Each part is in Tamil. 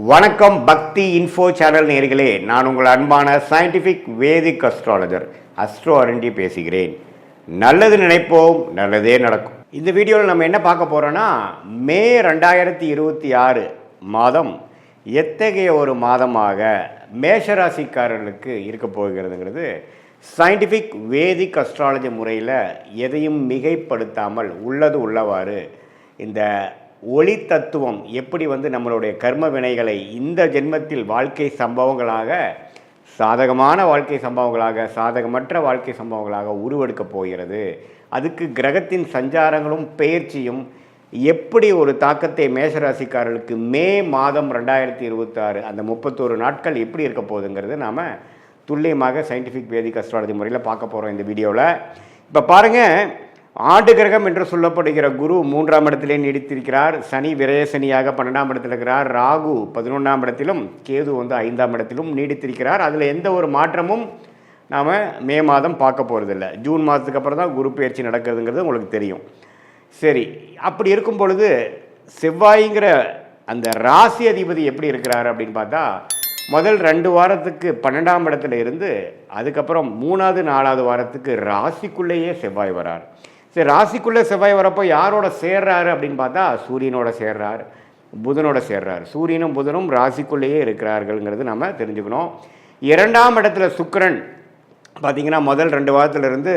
வணக்கம் பக்தி இன்ஃபோ சேனல் நேயர்களே, நான் உங்கள் அன்பான சயின்டிஃபிக் வேதிக் அஸ்ட்ராலஜர் அஸ்ட்ரோ அரண்டி பேசுகிறேன். நல்லது நினைப்போம், நல்லதே நடக்கும். இந்த வீடியோவில் நம்ம என்ன பார்க்க போகிறோன்னா, மே 2026 மாதம் எத்தகைய ஒரு மாதமாக மேஷராசிக்காரர்களுக்கு இருக்க போகிறதுங்கிறது சயின்டிஃபிக் வேதிக் அஸ்ட்ராலஜி முறையில் எதையும் மிகைப்படுத்தாமல் உள்ளது உள்ளவாறு இந்த ஒளி தத்துவம் எப்படி நம்மளுடைய கர்ம வினைகளை இந்த ஜென்மத்தில் வாழ்க்கை சம்பவங்களாக சாதகமான வாழ்க்கை சம்பவங்களாக சாதகமற்ற வாழ்க்கை சம்பவங்களாக உருவெடுக்கப் போகிறது. அதுக்கு கிரகத்தின் சஞ்சாரங்களும் பெயர்ச்சியும் எப்படி ஒரு தாக்கத்தை மேஷராசிக்காரர்களுக்கு மே மாதம் 2026 அந்த 31 நாட்கள் எப்படி இருக்க போகுதுங்கிறது நாம் துல்லியமாக சயின்டிஃபிக் வேதிக் அஸ்ட்ராலஜி முறையில் பார்க்க போகிறோம் இந்த வீடியோவில். இப்போ பாருங்கள், ஆண்டு கிரகம் என்று சொல்லப்படுகிற குரு 3ஆம் இடத்திலே நீடித்திருக்கிறார். சனி விரயசனியாக 12ஆம் இடத்தில் இருக்கிறார். ராகு 11ஆம் இடத்திலும், கேது 5ஆம் இடத்திலும் நீடித்திருக்கிறார். அதில் எந்த ஒரு மாற்றமும் நாம் மே மாதம் பார்க்க போகிறதில்ல. ஜூன் மாதத்துக்கு அப்புறம் தான் குரு பயிற்சி நடக்கிறதுங்கிறது உங்களுக்கு தெரியும். சரி, அப்படி இருக்கும் பொழுது செவ்வாய்ங்கிற அந்த ராசி அதிபதி எப்படி இருக்கிறார் அப்படின்னு பார்த்தா, முதல் 2 வாரத்துக்கு 12ஆம் இடத்துல இருந்து அதுக்கப்புறம் 3வது 4வது வாரத்துக்கு ராசிக்குள்ளேயே செவ்வாய் வரார். சரி, ராசிக்குள்ளே செவ்வாய் வரப்போ யாரோட சேர்றாரு அப்படின்னு பார்த்தா சூரியனோட சேர்றார், புதனோட சேர்றார். சூரியனும் புதனும் ராசிக்குள்ளேயே இருக்கிறார்கள்ங்கிறது நம்ம தெரிஞ்சுக்கணும். 2ஆம் இடத்துல சுக்கிரன் பார்த்திங்கன்னா முதல் 2 வாரத்திலிருந்து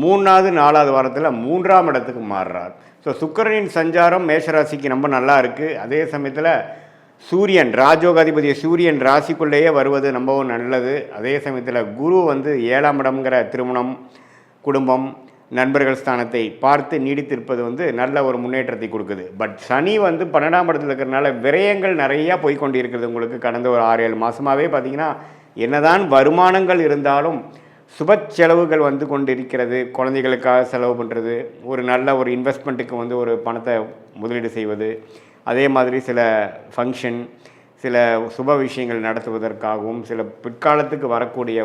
3வது 4வது வாரத்தில் 3ஆம் இடத்துக்கு மாறுறார். ஸோ சுக்கிரனின் சஞ்சாரம் மேஷராசிக்கு ரொம்ப நல்லா இருக்குது. அதே சமயத்தில் சூரியன் ராஜோகாதிபதி சூரியன் ராசிக்குள்ளேயே வருவது ரொம்பவும் நல்லது. அதே சமயத்தில் குரு 7ஆம் இடம்ங்கிற திருமணம், குடும்பம், நண்பர்கள் ஸ்தானத்தை பார்த்து நீடித்திருப்பது நல்ல ஒரு முன்னேற்றத்தை கொடுக்குது. பட் சனி 12ஆம் இடத்துல இருக்கிறதுனால விரயங்கள் நிறையா போய்கொண்டு இருக்கிறது. உங்களுக்கு கடந்த ஒரு 6-7 மாதமாகவே பார்த்திங்கன்னா என்னதான் வருமானங்கள் இருந்தாலும் சுப செலவுகள் கொண்டு இருக்கிறது. குழந்தைகளுக்காக செலவு பண்ணுறது, ஒரு நல்ல ஒரு இன்வெஸ்ட்மெண்ட்டுக்கு ஒரு பணத்தை முதலீடு செய்வது, அதே மாதிரி சில ஃபங்க்ஷன், சில சுப விஷயங்கள் நடத்துவதற்காகவும் சில பிற்காலத்துக்கு வரக்கூடிய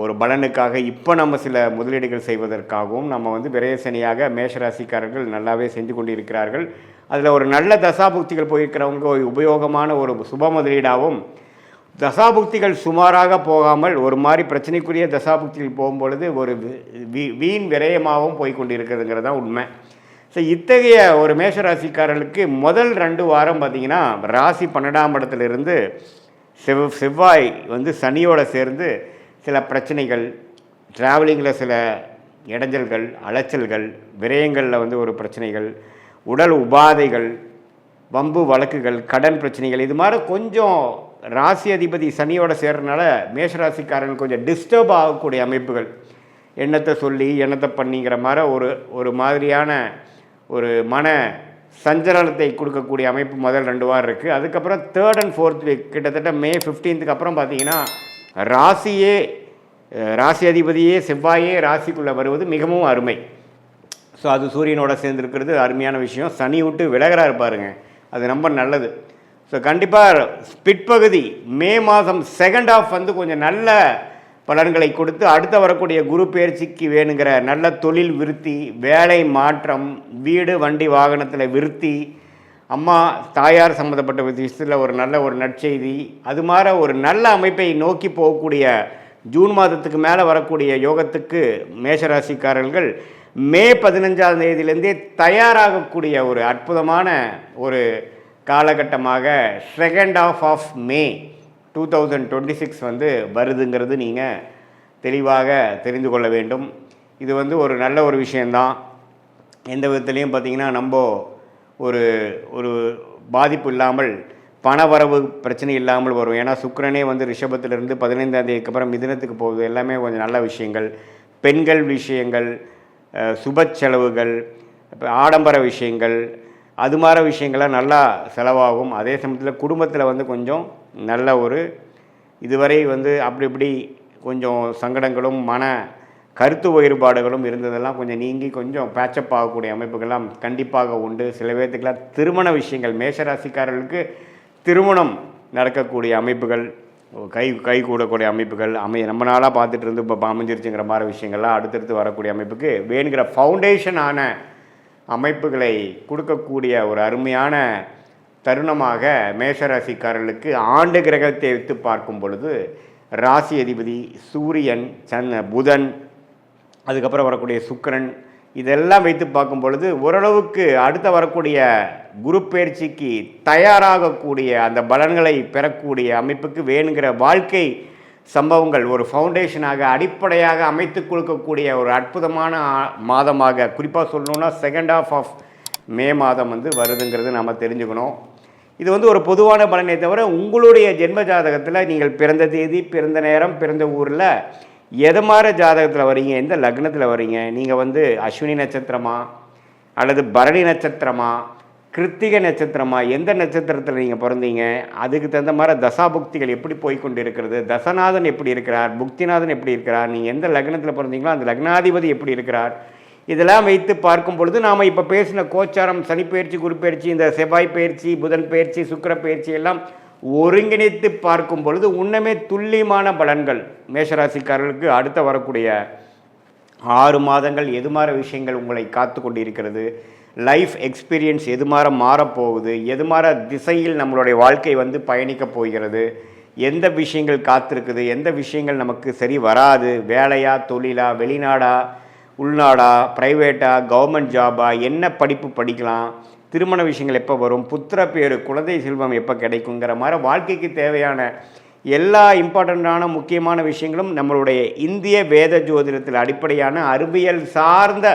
ஒரு பலனுக்காக இப்போ நம்ம சில முதலீடுகள் செய்வதற்காகவும் நம்ம விரயசனியாக மேஷராசிக்காரர்கள் நல்லாவே செஞ்சு கொண்டு இருக்கிறார்கள். அதில் ஒரு நல்ல தசாபுக்திகள் போயிருக்கிறவங்க உபயோகமான ஒரு சுப முதலீடாகவும், தசாபுக்திகள் சுமாராக போகாமல் ஒரு மாதிரி பிரச்சனைக்குரிய தசாபுக்திகள் போகும்பொழுது ஒரு வீண் விரயமாகவும் போய்கொண்டு இருக்கிறதுங்கிறது தான் உண்மை. ஸோ இத்தகைய ஒரு மேஷராசிக்காரர்களுக்கு முதல் 2 வாரம் பார்த்திங்கன்னா ராசி 12ஆம் இடத்துலேருந்து செவ்வாய் சனியோடு சேர்ந்து சில பிரச்சனைகள், ட்ராவலிங்கில் சில இடைஞ்சல்கள், அலைச்சல்கள், விரயங்களில் ஒரு பிரச்சனைகள், உடல் உபாதைகள், வம்பு வழக்குகள், கடன் பிரச்சனைகள், இது மாதிரி கொஞ்சம் ராசி அதிபதி சனியோட சேர்றதுனால மேஷராசிக்காரர்கள் கொஞ்சம் டிஸ்டர்ப் ஆகக்கூடிய அமைப்புகள், எண்ணத்தை சொல்லி எண்ணத்தை பண்ணிங்கிற மாதிரி ஒரு மாதிரியான ஒரு மன சஞ்சலத்தை கொடுக்கக்கூடிய அமைப்பு முதல் 2 வாரம் இருக்குது. அதுக்கப்புறம் 3rd and 4th வீக் கிட்டத்தட்ட மே 15க்கு அப்புறம் பார்த்திங்கன்னா ராசி அதிபதியே செவ்வாயே ராசிக்குள்ளே வருவது மிகவும் அருமை. ஸோ அது சூரியனோட சேர்ந்துருக்கிறது அருமையான விஷயம். சனி விட்டு விலகிறாரு பாருங்க, அது ரொம்ப நல்லது. ஸோ கண்டிப்பாக பிற்பகுதி மே மாதம் 2nd half கொஞ்சம் நல்ல பலன்களை கொடுத்து அடுத்த வரக்கூடிய குரு பயிற்சிக்கு வேணுங்கிற நல்ல தொழில் விருத்தி, வேலை மாற்றம், வீடு வண்டி வாகனத்தில் விருத்தி, அம்மா தாயார் சம்மந்தப்பட்ட விஷயத்தில் ஒரு நல்ல ஒரு நற்செய்தி, அது மாதிரி ஒரு நல்ல அமைப்பை நோக்கி போகக்கூடிய ஜூன் மாதத்துக்கு மேலே வரக்கூடிய யோகத்துக்கு மேஷராசிக்காரர்கள் மே 15ஆம் தேதியிலேருந்தே தயாராகக்கூடிய ஒரு அற்புதமான ஒரு காலகட்டமாக 2nd half of மே 2026 வருதுங்கிறது நீங்கள் தெளிவாக தெரிந்து கொள்ள வேண்டும். இது ஒரு நல்ல ஒரு விஷயந்தான். எந்த விதத்துலேயும் பார்த்திங்கன்னா நம்ம ஒரு பாதிப்பு இல்லாமல், பணவரவு பிரச்சனை இல்லாமல் வரும். ஏன்னா சுக்கிரனே ரிஷபத்திலிருந்து 15ஆம் தேதிக்கு அப்புறம் மிதுனத்துக்கு போகுது. எல்லாமே கொஞ்சம் நல்ல விஷயங்கள், பெண்கள் விஷயங்கள், சுப செலவுகள், ஆடம்பர விஷயங்கள், அது மாதிரி விஷயங்கள்லாம் நல்லா செலவாகும். அதே சமயத்தில் குடும்பத்தில் கொஞ்சம் நல்ல ஒரு இதுவரை அப்படி இப்படி கொஞ்சம் சங்கடங்களும் மன கருத்து வேறுபாடுகளும் இருந்ததெல்லாம் கொஞ்சம் நீங்கி கொஞ்சம் பேச்சப் ஆகக்கூடிய அமைப்புகள்லாம் கண்டிப்பாக உண்டு. சில பேர்த்துக்கெல்லாம் திருமண விஷயங்கள், மேஷராசிக்காரர்களுக்கு திருமணம் நடக்கக்கூடிய அமைப்புகள், கை கூடக்கூடிய அமைப்புகள் ரொம்ப நாளாக பார்த்துட்டு இருந்து இப்போ அமைஞ்சிருச்சுங்கிற மாதிரி விஷயங்கள்லாம் அடுத்தடுத்து வரக்கூடிய அமைப்புக்கு வேணுங்கிற ஃபவுண்டேஷனான அமைப்புகளை கொடுக்கக்கூடிய ஒரு அருமையான தருணமாக மேஷராசிக்காரர்களுக்கு ஆண்டு கிரகத்தை வைத்து பார்க்கும் பொழுது ராசி அதிபதி சூரியன், புதன், அதுக்கப்புறம் வரக்கூடிய சுக்கிரன், இதெல்லாம் வைத்து பார்க்கும் பொழுது ஓரளவுக்கு அடுத்த வரக்கூடிய குரு பயிற்சிக்கு தயாராகக்கூடிய அந்த பலன்களை பெறக்கூடிய அமைப்புக்கு வேணுங்கிற வாழ்க்கை சம்பவங்கள் ஒரு ஃபவுண்டேஷனாக அடிப்படையாக அமைத்து கொடுக்கக்கூடிய ஒரு அற்புதமான மாதமாக, குறிப்பாக சொல்லணுன்னா செகண்ட் ஹாஃப் ஆஃப் மே மாதம் வருதுங்கிறது நம்ம தெரிஞ்சுக்கணும். இது ஒரு பொதுவான பலனை தவிர உங்களுடைய ஜென்ம ஜாதகத்தில் நீங்கள் பிறந்த தேதி, பிறந்த நேரம், பிறந்த ஊரில் எது மாதிரி ஜாதகத்தில் வரீங்க, எந்த லக்னத்தில் வரீங்க, நீங்கள் அஸ்வினி நட்சத்திரமா அல்லது பரணி நட்சத்திரமா, கிருத்திகை நட்சத்திரமா, எந்த நட்சத்திரத்தில் நீங்கள் பிறந்தீங்க, அதுக்கு தகுந்த மாதிரி தசாபுக்திகள் எப்படி போய்கொண்டு இருக்கிறது, தசநாதன் எப்படி இருக்கிறார், புக்திநாதன் எப்படி இருக்கிறார், நீங்கள் எந்த லக்னத்தில் பிறந்தீங்களோ அந்த லக்னாதிபதி எப்படி இருக்கிறார், இதெல்லாம் வைத்து பார்க்கும் பொழுது நாம் இப்போ பேசின கோச்சாரம், சனிப்பயிற்சி, குரு பயிற்சி, இந்த செவ்வாய் பயிற்சி, புதன் பயிற்சி, சுக்கிர பயிற்சி எல்லாம் ஒருங்கிணைத்து பார்க்கும் பொழுது உன்னமே துல்லியமான பலன்கள் மேஷராசிக்காரர்களுக்கு அடுத்த வரக்கூடிய 6 மாதங்கள் எது மாதிரி விஷயங்கள் உங்களை காத்து கொண்டு இருக்கிறது, லைஃப் எக்ஸ்பீரியன்ஸ் எது மாதிரி மாறப்போகுது, எது மாதிரி திசையில் நம்மளுடைய வாழ்க்கை பயணிக்கப் போகிறது, எந்த விஷயங்கள் காத்திருக்குது, எந்த விஷயங்கள் நமக்கு சரி வராது, வேலையா, தொழிலா, வெளிநாடா, உள்நாடா, ப்ரைவேட்டா, கவர்மெண்ட் ஜாபா, என்ன படிப்பு படிக்கலாம், திருமண விஷயங்கள் எப்போ வரும், புத்திர பேர், குழந்தை செல்வம் எப்போ கிடைக்குங்கிற மாதிரி வாழ்க்கைக்கு தேவையான எல்லா இம்பார்ட்டண்ட்டான முக்கியமான விஷயங்களும் நம்மளுடைய இந்திய வேத ஜோதிடத்தில் அடிப்படையான அறிவியல் சார்ந்த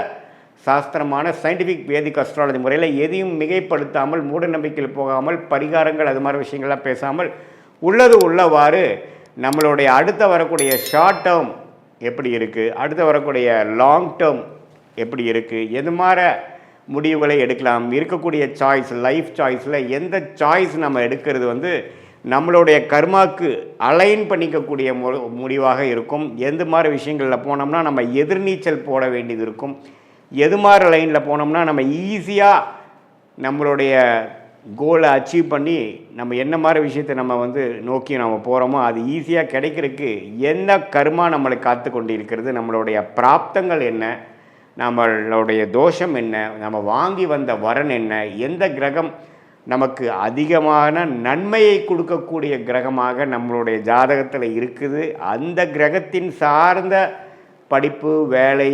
சாஸ்திரமான சயின்டிஃபிக் வேதிக் அஸ்ட்ராலஜி முறையில் எதையும் மிகைப்படுத்தாமல், மூட நம்பிக்கையில் போகாமல், பரிகாரங்கள் அது மாதிரி விஷயங்கள்லாம் பேசாமல் உள்ளது உள்ளவாறு நம்மளுடைய அடுத்த வரக்கூடிய ஷார்ட் டேர்ம் எப்படி இருக்குது, அடுத்து வரக்கூடிய லாங் டேர்ம் எப்படி இருக்குது, எது மாதிரி முடிவுகளை எடுக்கலாம், இருக்கக்கூடிய சாய்ஸ், லைஃப் சாய்ஸில் எந்த சாய்ஸ் நம்ம எடுக்கிறது நம்மளுடைய கர்மாக்கு அலைன் பண்ணிக்கக்கூடிய முடிவாக இருக்கும். எந்த மாதிரி விஷயங்களில் போனோம்னா நம்ம எதிர்நீச்சல் போட வேண்டியது இருக்கும், எது மாதிரி லைனில் போனோம்னா நம்ம ஈஸியாக நம்மளுடைய கோலை அச்சீவ் பண்ணி நம்ம என்ன மாதிரி விஷயத்தை நம்ம நோக்கி நம்ம போகிறோமோ அது ஈஸியாக கிடைக்கிறதுக்கு என்ன கர்மா நம்மளை காத்து கொண்டு இருக்கிறது, நம்மளுடைய பிராப்தங்கள் என்ன, நம்மளுடைய தோஷம் என்ன, நம்ம வாங்கி வந்த வரன் என்ன, எந்த கிரகம் நமக்கு அதிகமான நன்மையை கொடுக்கக்கூடிய கிரகமாக நம்மளுடைய ஜாதகத்தில் இருக்குது, அந்த கிரகத்தின் சார்ந்த படிப்பு, வேலை,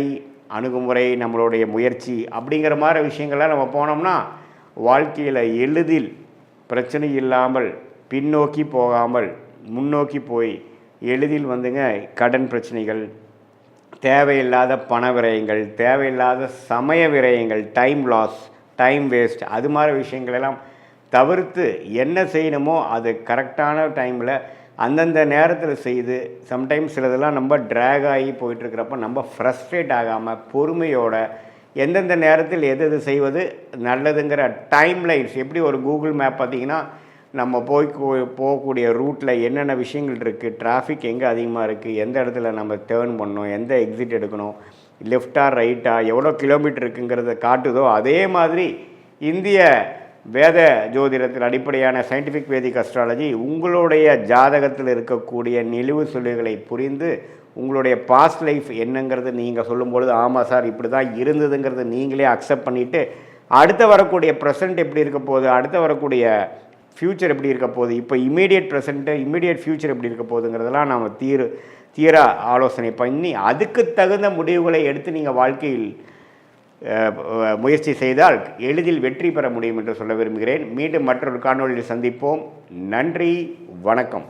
அணுகுமுறை, நம்மளுடைய முயற்சி அப்படிங்கிற மாதிரி விஷயங்கள்லாம் நம்ம போனோம்னா வாழ்க்கையில் எளிதில் பிரச்சனை இல்லாமல் பின்னோக்கி போகாமல் முன்னோக்கி போய் எளிதில் கடன் பிரச்சனைகள், தேவையில்லாத பண விரயங்கள், தேவையில்லாத சமய விரயங்கள், டைம் லாஸ், டைம் வேஸ்ட், அது மாதிரி விஷயங்களெல்லாம் தவிர்த்து என்ன செய்யணுமோ அது கரெக்டான டைமில் அந்தந்த நேரத்தில் செய்து, சம்டைம்ஸ் சிலதெல்லாம் நம்ம ட்ராக் ஆகி போயிட்டுருக்கிறப்ப நம்ம ஃப்ரஸ்ட்ரேட் ஆகாமல் பொறுமையோட எந்தெந்த நேரத்தில் எது எது செய்வது நல்லதுங்கிற டைம் லைன்ஸ், எப்படி ஒரு கூகுள் மேப் பார்த்திங்கன்னா நம்ம போகக்கூடிய ரூட்டில் என்னென்ன விஷயங்கள் இருக்குது, டிராஃபிக் எங்கே அதிகமாக இருக்குது, எந்த இடத்துல நம்ம டேர்ன் பண்ணணும், எந்த எக்ஸிட் எடுக்கணும், லெஃப்டா ரைட்டா, எவ்வளோ கிலோமீட்டர் இருக்குங்கிறத காட்டுதோ அதே மாதிரி இந்திய வேத ஜோதிடத்தில் அடிப்படையான சயின்டிஃபிக் வேதிக் அஸ்ட்ராலஜி உங்களுடைய ஜாதகத்தில் இருக்கக்கூடிய நிலுவு சொல்லுகளை புரிந்து உங்களுடைய பாஸ்ட் லைஃப் என்னங்கிறது நீங்கள் சொல்லும்பொழுது ஆமாம் சார் இப்படி தான் இருந்ததுங்கிறது நீங்களே அக்செப்ட் பண்ணிவிட்டு அடுத்த வரக்கூடிய ப்ரெசென்ட் எப்படி இருக்க போகுது, அடுத்த வரக்கூடிய ஃப்யூச்சர் எப்படி இருக்க போகுது, இப்போ இமீடியட் ப்ரெசென்ட்டு, இமீடியட் ஃப்யூச்சர் எப்படி இருக்க போகுதுங்கிறதெல்லாம் நம்ம தீர ஆலோசனை பண்ணி அதுக்கு தகுந்த முடிவுகளை எடுத்து நீங்கள் வாழ்க்கையில் முயற்சி செய்தால் எளிதில் வெற்றி பெற முடியும் என்று சொல்ல விரும்புகிறேன். மீண்டும் மற்றொரு காணொளியில் சந்திப்போம். நன்றி, வணக்கம்.